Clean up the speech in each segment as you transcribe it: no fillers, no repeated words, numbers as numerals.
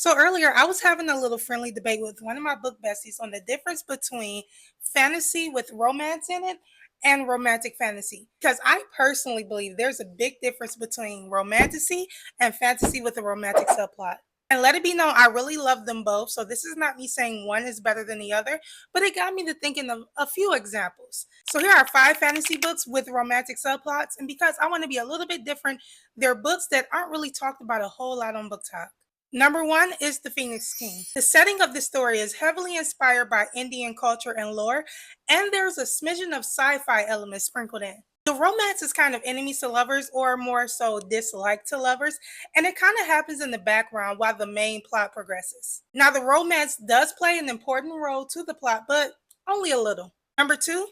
So earlier, I was having a little friendly debate with one of my book besties on the difference between fantasy with romance in it and romantic fantasy. Because I personally believe there's a big difference between romantasy and fantasy with a romantic subplot. And let it be known, I really love them both. So this is not me saying one is better than the other, but it got me to thinking of a few examples. So here are five fantasy books with romantic subplots. And because I want to be a little bit different, they're books that aren't really talked about a whole lot on Book Talk. Number one is The Phoenix King. The setting of the story is heavily inspired by Indian culture and lore, and there's a smidgen of sci fi elements sprinkled in. The romance is kind of enemies to lovers, or more so dislike to lovers, and it kind of happens in the background while the main plot progresses. Now, the romance does play an important role to the plot, but only a little. Number two,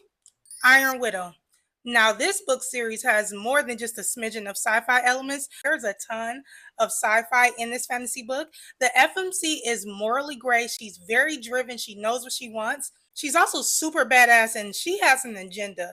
Iron Widow. Now, this book series has more than just a smidgen of sci fi elements. There's a ton of sci fi in this fantasy book. The FMC is morally gray. She's very driven. She knows what she wants. She's also super badass and she has an agenda.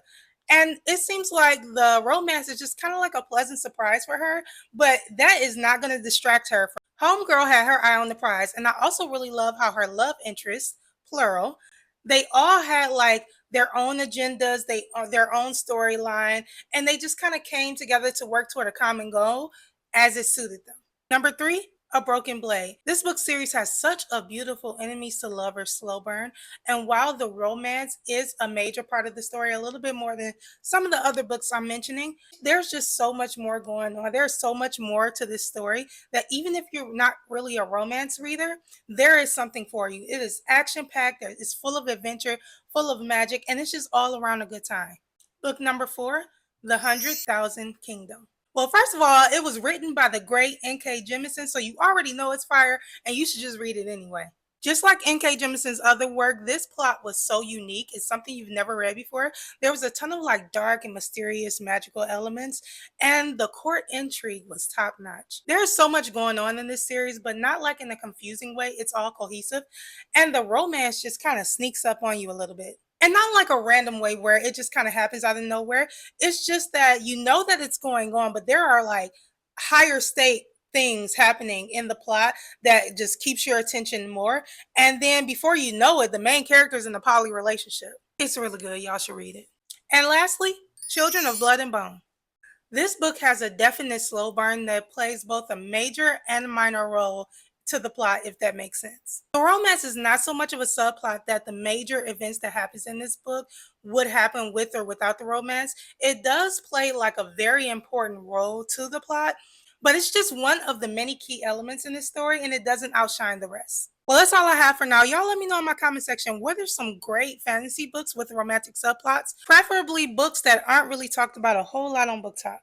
And it seems like the romance is just kind of like a pleasant surprise for her, but that is not going to distract her. Homegirl had her eye on the prize. And I also really love how her love interests, plural, they all had like their own agendas, they their own storyline, and they just kind of came together to work toward a common goal as it suited them. Number three, A Broken Blade. This book series has such a beautiful enemies to lovers slow burn, and while the romance is a major part of the story, a little bit more than some of the other books I'm mentioning, there's just so much more going on. There's so much more to this story that even if you're not really a romance reader, there is something for you. It is action packed, it's full of adventure, full of magic, and it's just all around a good time. Book number four, The 100,000 Kingdom. Well, first of all, it was written by the great N.K. Jemisin, so you already know it's fire, and you should just read it anyway. Just like N.K. Jemison's other work, this plot was so unique. It's something you've never read before. There was a ton of like dark and mysterious magical elements, and the court intrigue was top notch. There's so much going on in this series, but not like in a confusing way. It's all cohesive, and the romance just kind of sneaks up on you a little bit. And not like a random way where it just kind of happens out of nowhere. It's just that you know that it's going on, but there are like higher state things happening in the plot that just keeps your attention more. And then before you know it, the main character is in a poly relationship. It's really good. Y'all should read it. And lastly, Children of Blood and Bone. This book has a definite slow burn that plays both a major and minor role to the plot, if that makes sense. The romance is not so much of a subplot that the major events that happens in this book would happen with or without the romance. It does play like a very important role to the plot, but it's just one of the many key elements in this story and it doesn't outshine the rest. Well, that's all I have for now. Y'all let me know in my comment section what are some great fantasy books with romantic subplots, preferably books that aren't really talked about a whole lot on Book Talk.